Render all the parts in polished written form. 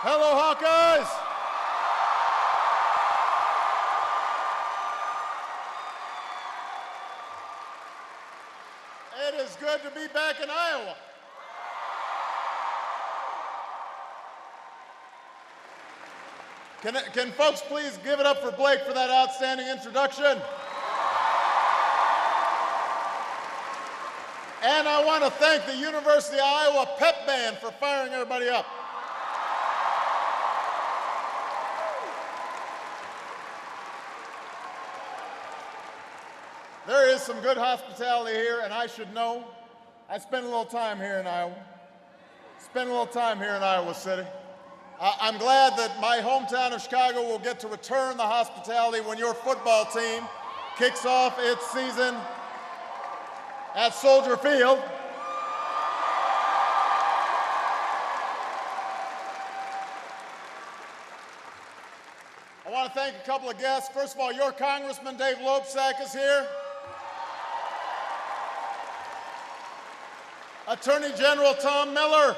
Hello, Hawkeyes! It is good to be back in Iowa. Can folks please give it up for Blake for that outstanding introduction? And I want to thank the University of Iowa pep band for firing everybody up. There is some good hospitality here, and I should know. I spent a little time here in Iowa. Spent a little time here in Iowa City. I'm glad that my hometown of Chicago will get to return the hospitality when your football team kicks off its season at Soldier Field. I want to thank a couple of guests. First of all, your Congressman Dave Loebsack is here. Attorney General Tom Miller.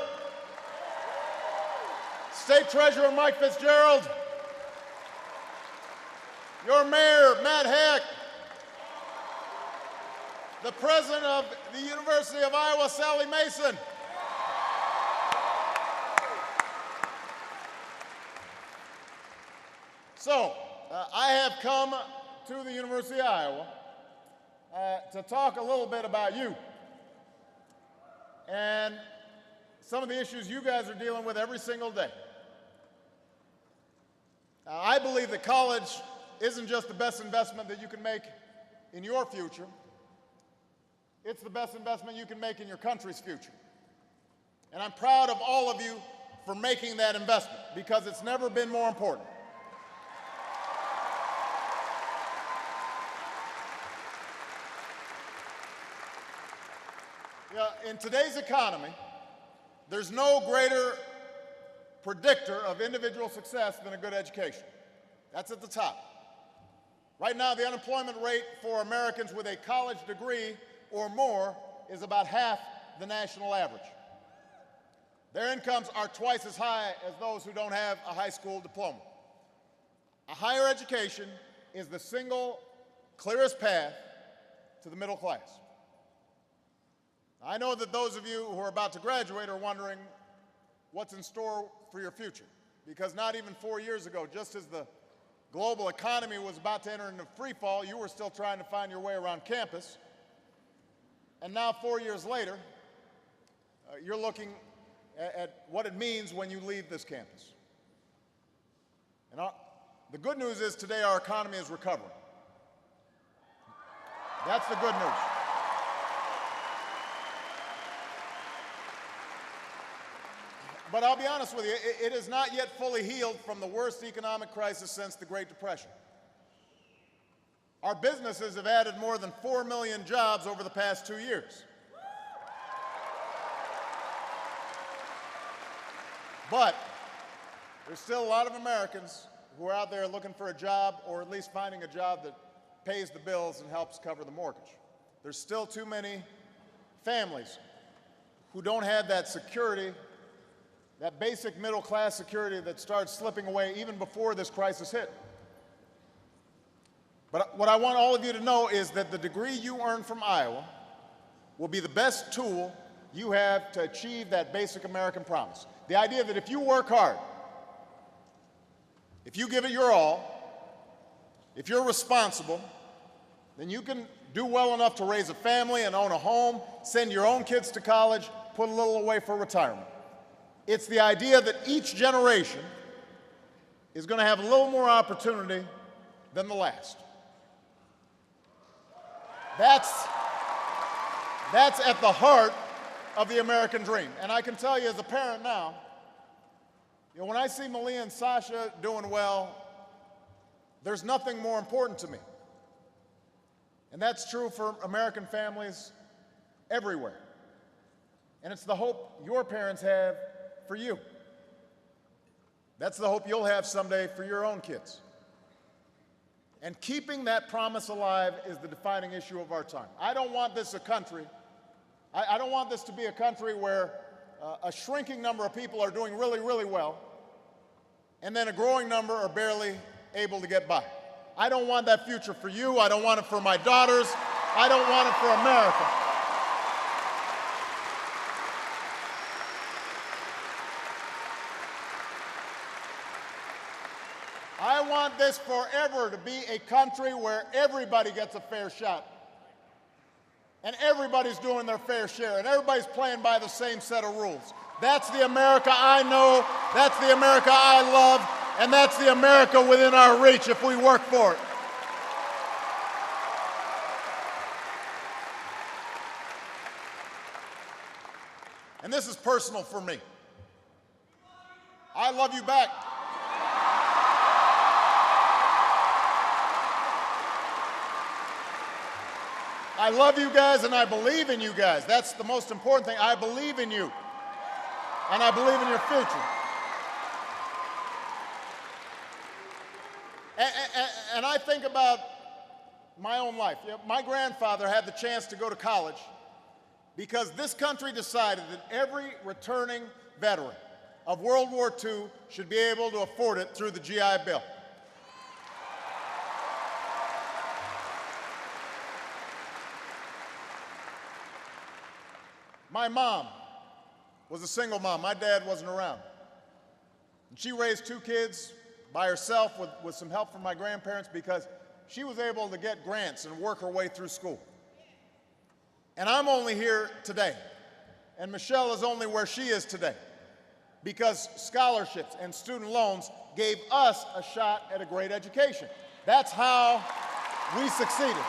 State Treasurer Mike Fitzgerald. Your Mayor, Matt Heck. The President of the University of Iowa, Sally Mason. So, I have come to the University of Iowa to talk a little bit about you and some of the issues you guys are dealing with every single day. I believe that college isn't just the best investment that you can make in your future, it's the best investment you can make in your country's future. And I'm proud of all of you for making that investment because it's never been more important. In today's economy, there's no greater predictor of individual success than a good education. That's at the top. Right now, the unemployment rate for Americans with a college degree or more is about half the national average. Their incomes are twice as high as those who don't have a high school diploma. A higher education is the single clearest path to the middle class. I know that those of you who are about to graduate are wondering what's in store for your future, because not even 4 years ago, just as the global economy was about to enter into free fall, you were still trying to find your way around campus. And now 4 years later, you're looking at what it means when you leave this campus. And the good news is today our economy is recovering. That's the good news. But I'll be honest with you, it is not yet fully healed from the worst economic crisis since the Great Depression. Our businesses have added more than 4 million jobs over the past 2 years. But there's still a lot of Americans who are out there looking for a job, or at least finding a job that pays the bills and helps cover the mortgage. There's still too many families who don't have that security, that basic middle-class security that started slipping away even before this crisis hit. But what I want all of you to know is that the degree you earn from Iowa will be the best tool you have to achieve that basic American promise. The idea that if you work hard, if you give it your all, if you're responsible, then you can do well enough to raise a family and own a home, send your own kids to college, put a little away for retirement. It's the idea that each generation is going to have a little more opportunity than the last. That's at the heart of the American dream. And I can tell you as a parent now, when I see Malia and Sasha doing well, there's nothing more important to me. And that's true for American families everywhere. And it's the hope your parents have for you. That's the hope you'll have someday for your own kids. And keeping that promise alive is the defining issue of our time. I don't want this a country, I don't want this to be a country where a shrinking number of people are doing really, really well, and then a growing number are barely able to get by. I don't want that future for you. I don't want it for my daughters. I don't want it for America. I want this forever to be a country where everybody gets a fair shot. And everybody's doing their fair share, and everybody's playing by the same set of rules. That's the America I know, that's the America I love, and that's the America within our reach if we work for it. And this is personal for me. I love you back. I love you guys and I believe in you guys. That's the most important thing. I believe in you. And I believe in your future. And I think about my own life. You know, my grandfather had the chance to go to college because this country decided that every returning veteran of World War II should be able to afford it through the GI Bill. My mom was a single mom. My dad wasn't around. And she raised 2 kids by herself with some help from my grandparents because she was able to get grants and work her way through school. And I'm only here today, and Michelle is only where she is today because scholarships and student loans gave us a shot at a great education. That's how we succeeded.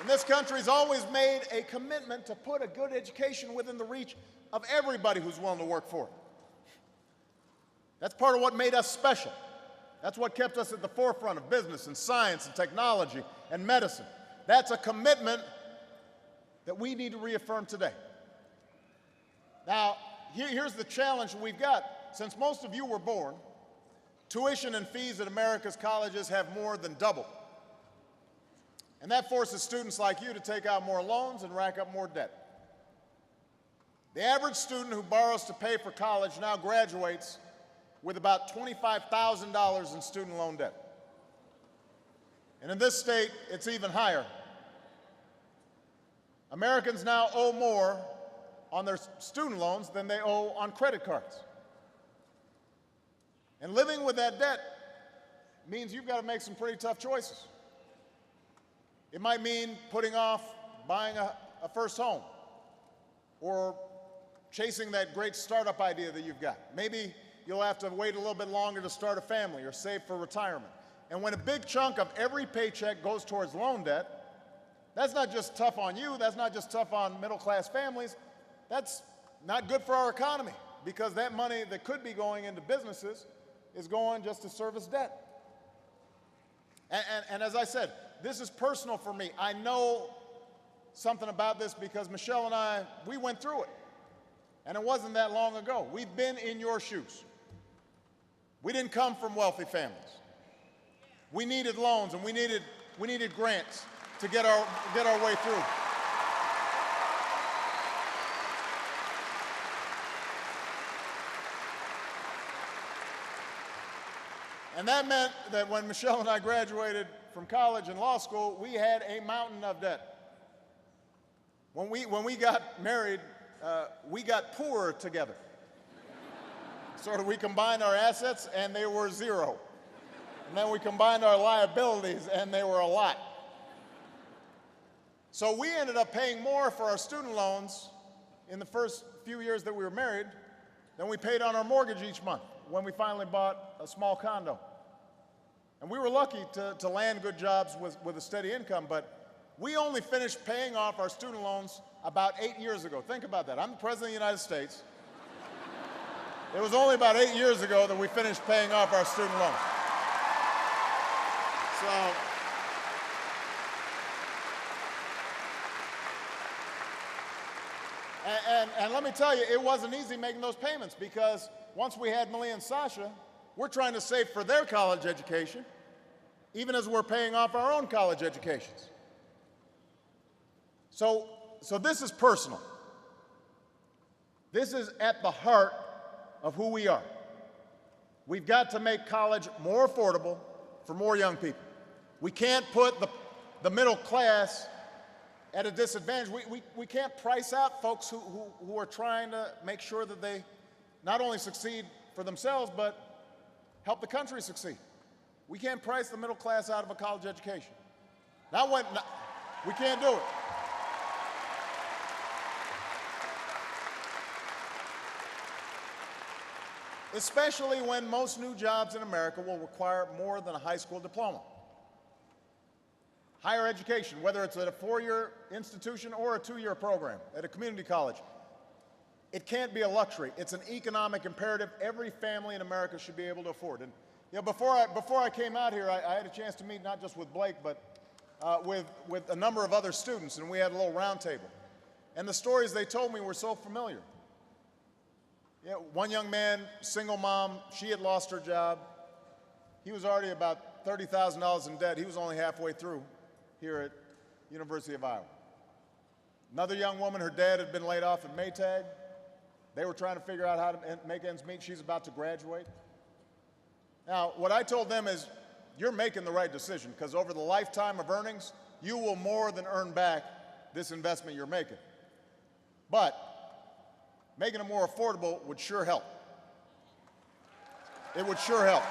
And this country's always made a commitment to put a good education within the reach of everybody who's willing to work for it. That's part of what made us special. That's what kept us at the forefront of business and science and technology and medicine. That's a commitment that we need to reaffirm today. Now, here's the challenge we've got. Since most of you were born, tuition and fees at America's colleges have more than doubled. And that forces students like you to take out more loans and rack up more debt. The average student who borrows to pay for college now graduates with about $25,000 in student loan debt. And in this state, it's even higher. Americans now owe more on their student loans than they owe on credit cards. And living with that debt means you've got to make some pretty tough choices. It might mean putting off buying a first home or chasing that great startup idea that you've got. Maybe you'll have to wait a little bit longer to start a family or save for retirement. And when a big chunk of every paycheck goes towards loan debt, that's not just tough on you, that's not just tough on middle-class families, that's not good for our economy because that money that could be going into businesses is going just to service debt. And as I said, this is personal for me. I know something about this because Michelle and I, we went through it. And it wasn't that long ago. We've been in your shoes. We didn't come from wealthy families. We needed loans and we needed grants to get our way through. And that meant that when Michelle and I graduated from college and law school, we had a mountain of debt. When we got married, we got poorer together. Sort of, we combined our assets and they were zero. And then we combined our liabilities and they were a lot. So we ended up paying more for our student loans in the first few years that we were married than we paid on our mortgage each month when we finally bought a small condo. And we were lucky to land good jobs with a steady income, but we only finished paying off our student loans about 8 years ago. Think about that. I'm the President of the United States. It was only about 8 years ago that we finished paying off our student loans. And let me tell you, it wasn't easy making those payments because once we had Malia and Sasha, we're trying to save for their college education, even as we're paying off our own college educations. So So this is personal. This is at the heart of who we are. We've got to make college more affordable for more young people. We can't put the middle class at a disadvantage. We can't price out folks who are trying to make sure that they not only succeed for themselves, but help the country succeed. We can't price the middle class out of a college education. We can't do it. Especially when most new jobs in America will require more than a high school diploma. Higher education, whether it's at a 4-year institution or a 2-year program at a community college, it can't be a luxury. It's an economic imperative every family in America should be able to afford. And before I came out here, I had a chance to meet not just with Blake, but with a number of other students, and we had a little round table. And the stories they told me were so familiar. One young man, single mom, she had lost her job. He was already about $30,000 in debt. He was only halfway through here at University of Iowa. Another young woman, her dad had been laid off at Maytag. They were trying to figure out how to make ends meet. She's about to graduate. Now, what I told them is, you're making the right decision, because over the lifetime of earnings, you will more than earn back this investment you're making. But making it more affordable would sure help. It would sure help.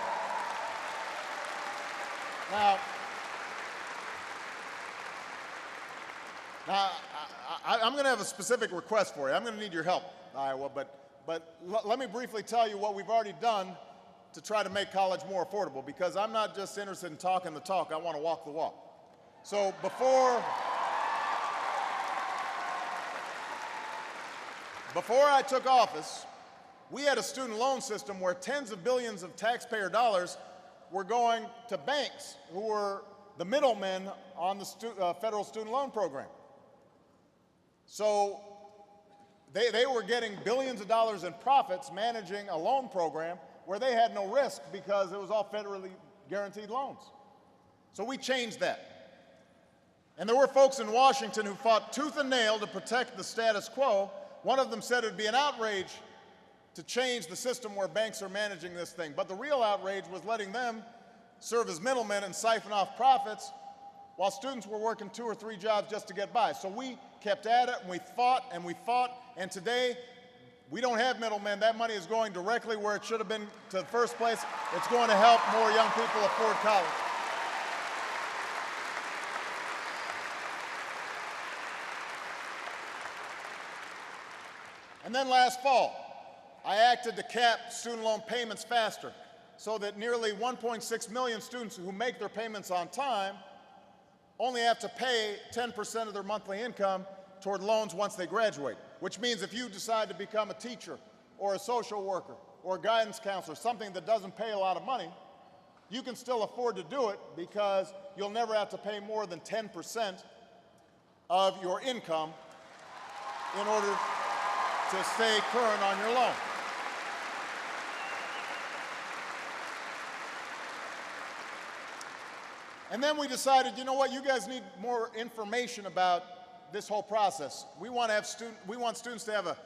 Now I'm going to have a specific request for you. I'm going to need your help, Iowa, but let me briefly tell you what we've already done to try to make college more affordable, because I'm not just interested in talking the talk, I want to walk the walk. So before I took office, we had a student loan system where tens of billions of taxpayer dollars were going to banks who were the middlemen on the federal student loan program. So they were getting billions of dollars in profits managing a loan program where they had no risk because it was all federally guaranteed loans. So we changed that. And there were folks in Washington who fought tooth and nail to protect the status quo. One of them said it would be an outrage to change the system where banks are managing this thing. But the real outrage was letting them serve as middlemen and siphon off profits while students were working 2 or 3 jobs just to get by. So we kept at it, and we fought, and today we don't have middlemen. That money is going directly where it should have been to the first place. It's going to help more young people afford college. And then last fall, I acted to cap student loan payments faster so that nearly 1.6 million students who make their payments on time only have to pay 10% of their monthly income toward loans once they graduate, which means if you decide to become a teacher or a social worker or a guidance counselor, something that doesn't pay a lot of money, you can still afford to do it because you'll never have to pay more than 10% of your income in order to stay current on your loan. And then we decided, you know what, you guys need more information about this whole process. We want students to have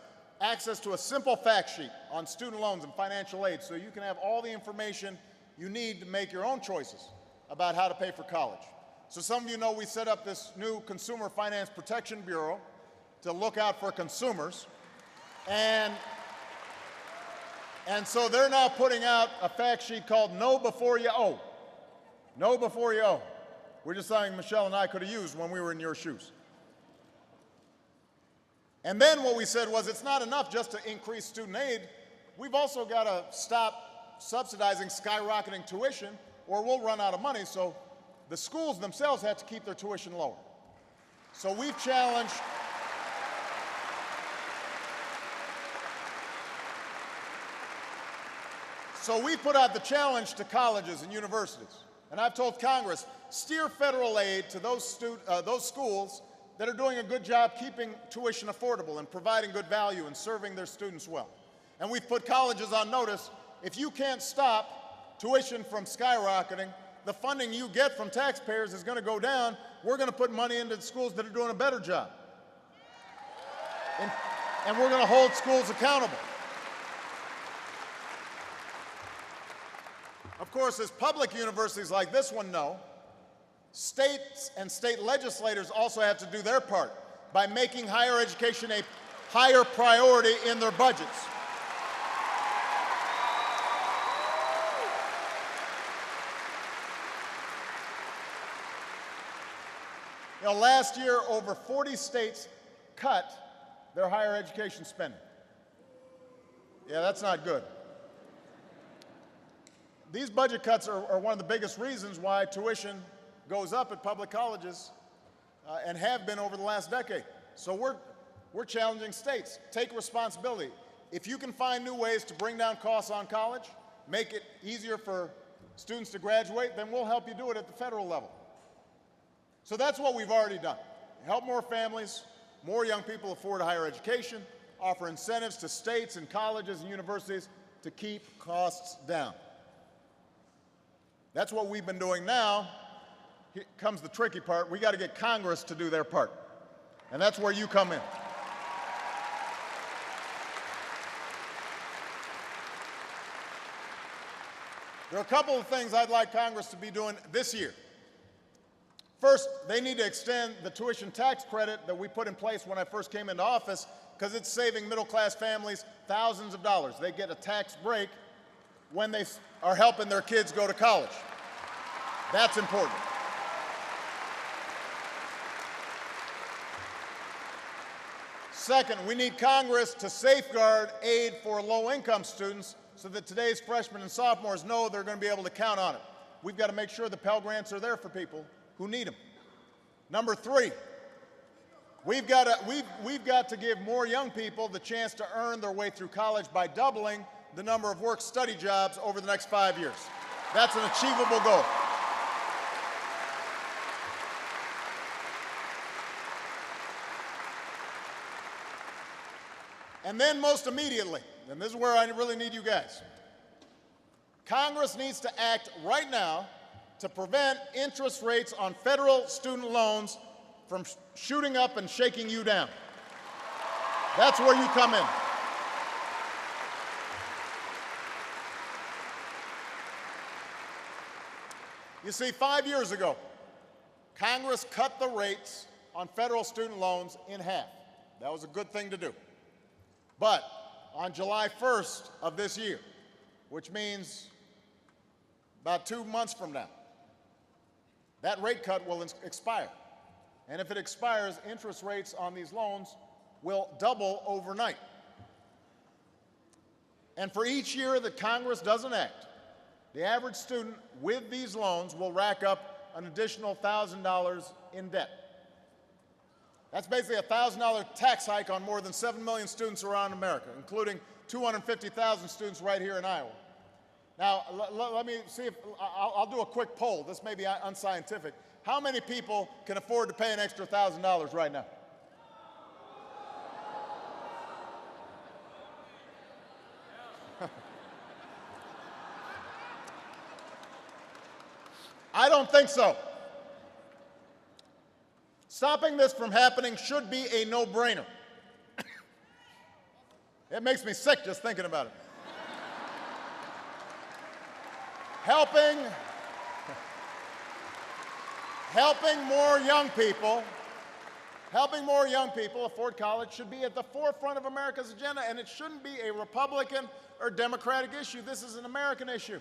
access to a simple fact sheet on student loans and financial aid so you can have all the information you need to make your own choices about how to pay for college. So some of you know we set up this new Consumer Finance Protection Bureau to look out for consumers. And so they're now putting out a fact sheet called Know Before You Owe. Know Before You Owe. We're just something Michelle and I could have used when we were in your shoes. And then what we said was it's not enough just to increase student aid. We've also got to stop subsidizing skyrocketing tuition or we'll run out of money. So the schools themselves have to keep their tuition lower. So we've challenged So we put out the challenge to colleges and universities. And I've told Congress, steer federal aid to those schools that are doing a good job keeping tuition affordable and providing good value and serving their students well. And we've put colleges on notice, if you can't stop tuition from skyrocketing, the funding you get from taxpayers is going to go down. We're going to put money into the schools that are doing a better job. and we're going to hold schools accountable. Of course, as public universities like this one know, states and state legislators also have to do their part by making higher education a higher priority in their budgets. You know, last year, over 40 states cut their higher education spending. Yeah, that's not good. These budget cuts are one of the biggest reasons why tuition goes up at public colleges and have been over the last decade. So we're challenging states. Take responsibility. If you can find new ways to bring down costs on college, make it easier for students to graduate, then we'll help you do it at the federal level. So that's what we've already done. Help more families, more young people afford a higher education, offer incentives to states and colleges and universities to keep costs down. That's what we've been doing now. Here comes the tricky part. We got to get Congress to do their part. And that's where you come in. There are a couple of things I'd like Congress to be doing this year. First, they need to extend the tuition tax credit that we put in place when I first came into office, because it's saving middle-class families thousands of dollars. They get a tax break when they are helping their kids go to college. That's important. Second, we need Congress to safeguard aid for low-income students so that today's freshmen and sophomores know they're going to be able to count on it. We've got to make sure the Pell Grants are there for people who need them. Number three, we've got to give more young people the chance to earn their way through college by doubling the number of work-study jobs over the next 5 years. That's an achievable goal. And then most immediately, and this is where I really need you guys, Congress needs to act right now to prevent interest rates on federal student loans from shooting up and shaking you down. That's where you come in. You see, 5 years ago, Congress cut the rates on federal student loans in half. That was a good thing to do. But on July 1st of this year, which means about 2 months from now, that rate cut will expire. And if it expires, interest rates on these loans will double overnight. And for each year that Congress doesn't act, the average student with these loans will rack up an additional $1,000 in debt. That's basically a $1,000 tax hike on more than 7 million students around America, including 250,000 students right here in Iowa. Now, let me see if I'll do a quick poll. This may be unscientific. How many people can afford to pay an extra $1,000 right now? I don't think so. Stopping this from happening should be a no-brainer. It makes me sick just thinking about it. Helping more young people afford college should be at the forefront of America's agenda, and it shouldn't be a Republican or Democratic issue. This is an American issue.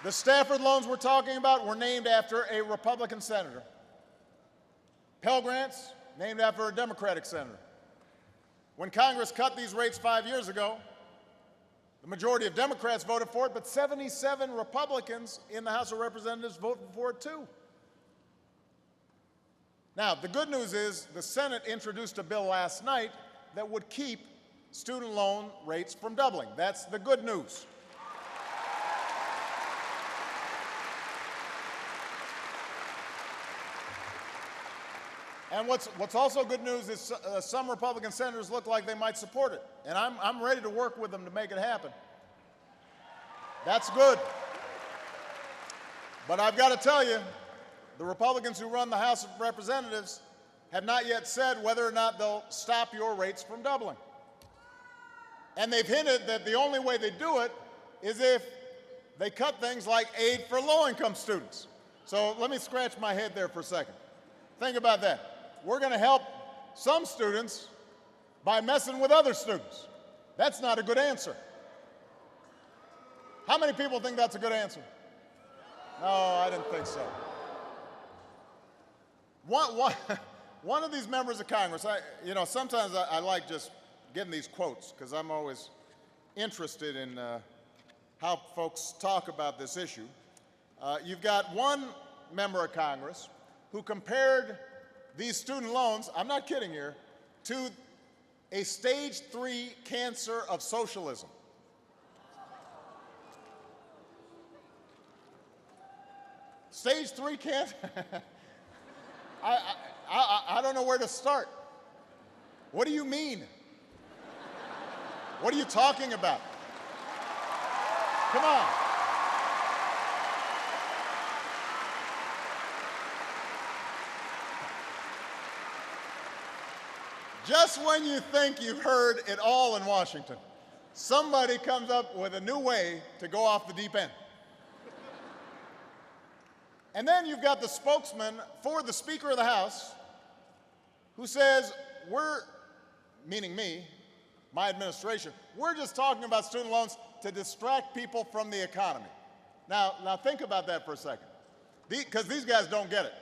The Stafford loans we're talking about were named after a Republican senator. Pell Grants, named after a Democratic senator. When Congress cut these rates 5 years ago, the majority of Democrats voted for it, but 77 Republicans in the House of Representatives voted for it too. Now, the good news is the Senate introduced a bill last night that would keep student loan rates from doubling. That's the good news. And what's also good news is some Republican senators look like they might support it. And I'm ready to work with them to make it happen. That's good. But I've got to tell you, the Republicans who run the House of Representatives have not yet said whether or not they'll stop your rates from doubling. And they've hinted that the only way they do it is if they cut things like aid for low-income students. So let me scratch my head there for a second. Think about that. We're going to help some students by messing with other students. That's not a good answer. How many people think that's a good answer? No, I didn't think so. One of these members of Congress, sometimes I like just getting these quotes because I'm always interested in how folks talk about this issue. You've got one member of Congress who compared these student loans, I'm not kidding here, to a stage 3 cancer of socialism. Stage 3 cancer? I don't know where to start. What do you mean? What are you talking about? Come on. Just when you think you've heard it all in Washington, somebody comes up with a new way to go off the deep end. And then you've got the spokesman for the Speaker of the House who says, meaning me, my administration, we're just talking about student loans to distract people from the economy. Now think about that for a second, because these guys don't get it.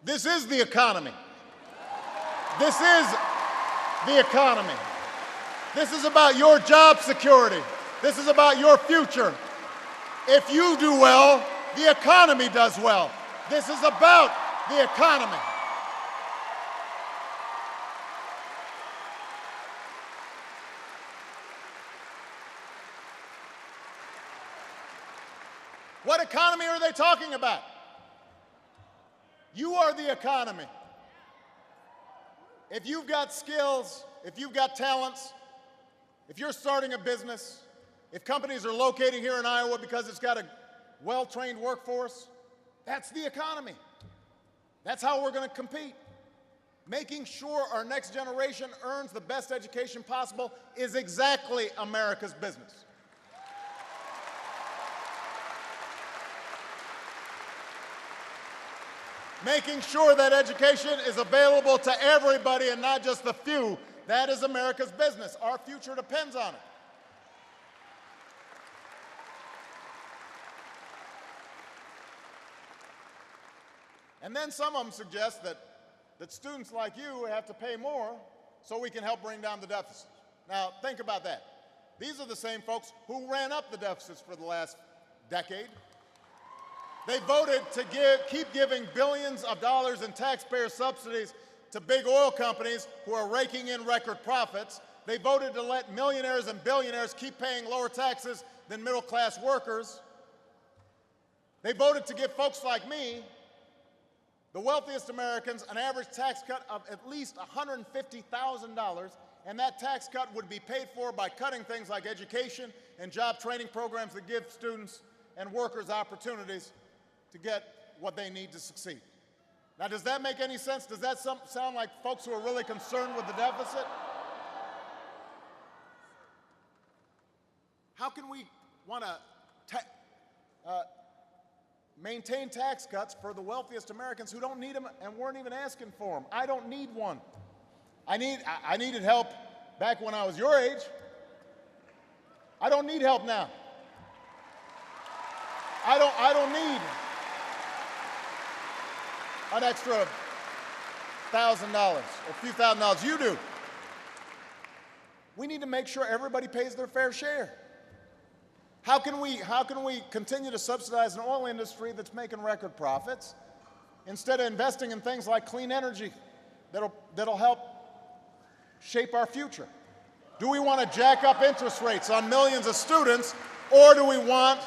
This is the economy. This is the economy. This is about your job security. This is about your future. If you do well, the economy does well. This is about the economy. What economy are they talking about? You are the economy. If you've got skills, if you've got talents, if you're starting a business, if companies are locating here in Iowa because it's got a well-trained workforce, that's the economy. That's how we're going to compete. Making sure our next generation earns the best education possible is exactly America's business. Making sure that education is available to everybody and not just the few, that is America's business. Our future depends on it. And then some of them suggest that students like you have to pay more so we can help bring down the deficit. Now, think about that. These are the same folks who ran up the deficits for the last decade. They voted to keep giving billions of dollars in taxpayer subsidies to big oil companies who are raking in record profits. They voted to let millionaires and billionaires keep paying lower taxes than middle-class workers. They voted to give folks like me, the wealthiest Americans, an average tax cut of at least $150,000, and that tax cut would be paid for by cutting things like education and job training programs that give students and workers opportunities to get what they need to succeed. Now, does that make any sense? Does that sound like folks who are really concerned with the deficit? How can we want to maintain tax cuts for the wealthiest Americans who don't need them and weren't even asking for them? I don't need one. I needed help back when I was your age. I don't need help now. I don't need an extra $1,000 or a few $1,000. You do. We need to make sure everybody pays their fair share. How can we continue to subsidize an oil industry that's making record profits instead of investing in things like clean energy that'll help shape our future? Do we want to jack up interest rates on millions of students, or do we want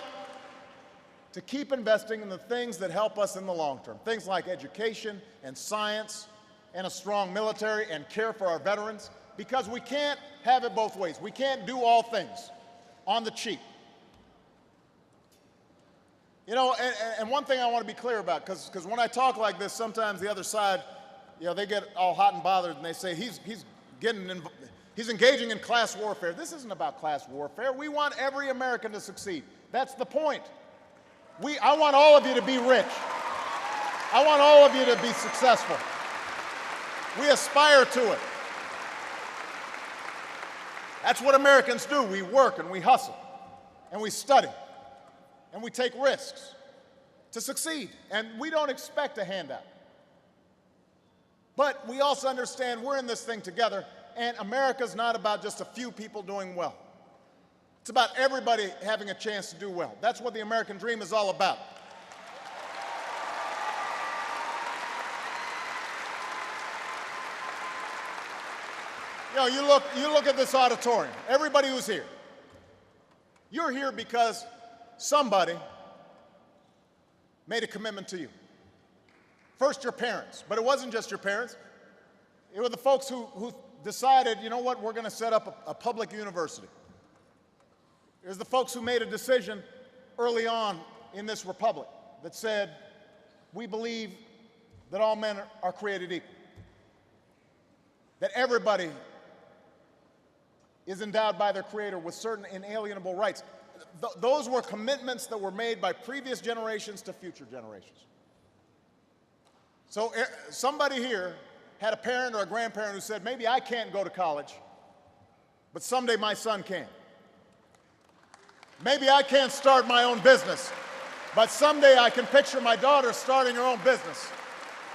to keep investing in the things that help us in the long term? Things like education and science and a strong military and care for our veterans, because we can't have it both ways. We can't do all things on the cheap. You know, and one thing I want to be clear about, because when I talk like this, sometimes the other side, you know, they get all hot and bothered and they say he's engaging in class warfare. This isn't about class warfare. We want every American to succeed. That's the point. I want all of you to be rich. I want all of you to be successful. We aspire to it. That's what Americans do. We work and we hustle and we study and we take risks to succeed. And we don't expect a handout. But we also understand we're in this thing together, and America's not about just a few people doing well. It's about everybody having a chance to do well. That's what the American dream is all about. You know, you look at this auditorium, everybody who's here. You're here because somebody made a commitment to you. First, your parents, but it wasn't just your parents. It were the folks who decided, you know what, we're going to set up a public university. It was the folks who made a decision early on in this republic that said, we believe that all men are created equal, that everybody is endowed by their Creator with certain inalienable rights. Those were commitments that were made by previous generations to future generations. So somebody here had a parent or a grandparent who said, maybe I can't go to college, but someday my son can. Maybe I can't start my own business, but someday I can picture my daughter starting her own business.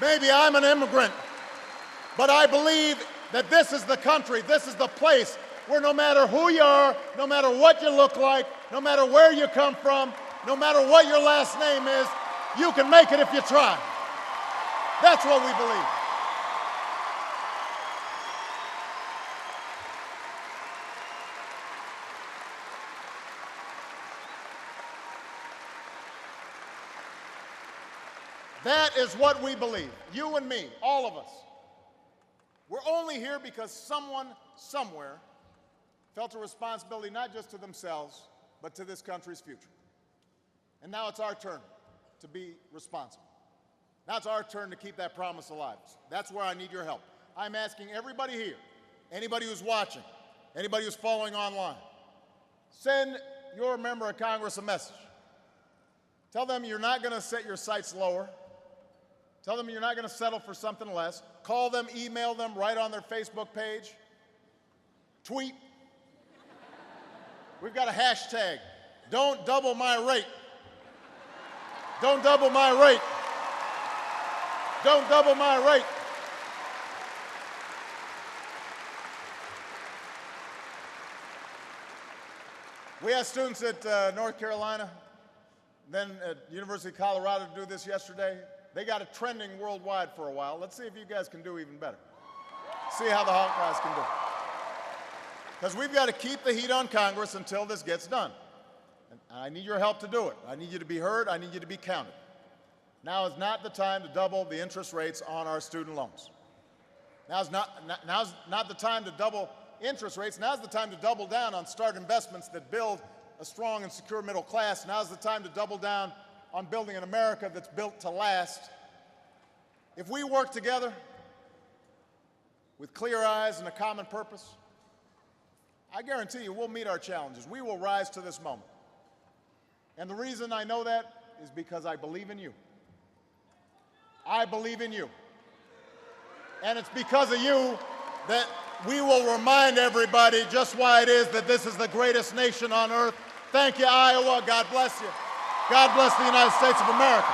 Maybe I'm an immigrant, but I believe that this is the country, this is the place where no matter who you are, no matter what you look like, no matter where you come from, no matter what your last name is, you can make it if you try. That's what we believe. That is what we believe, you and me, all of us. We're only here because someone, somewhere, felt a responsibility not just to themselves, but to this country's future. And now it's our turn to be responsible. Now it's our turn to keep that promise alive. That's where I need your help. I'm asking everybody here, anybody who's watching, anybody who's following online, send your member of Congress a message. Tell them you're not going to set your sights lower. Tell them you're not going to settle for something less. Call them, email them, write on their Facebook page, tweet. We've got a hashtag, don't double my rate. Don't double my rate. Don't double my rate. We asked students at North Carolina, then at University of Colorado to do this yesterday. They got it trending worldwide for a while. Let's see if you guys can do even better. See how the Hawkeyes can do. Because we've got to keep the heat on Congress until this gets done. And I need your help to do it. I need you to be heard. I need you to be counted. Now is not the time to double the interest rates on our student loans. Now's not the time to double interest rates. Now's the time to double down on start investments that build a strong and secure middle class. Now's the time to double down on building an America that's built to last. If we work together with clear eyes and a common purpose, I guarantee you we'll meet our challenges. We will rise to this moment. And the reason I know that is because I believe in you. I believe in you. And it's because of you that we will remind everybody just why it is that this is the greatest nation on earth. Thank you, Iowa. God bless you. God bless the United States of America.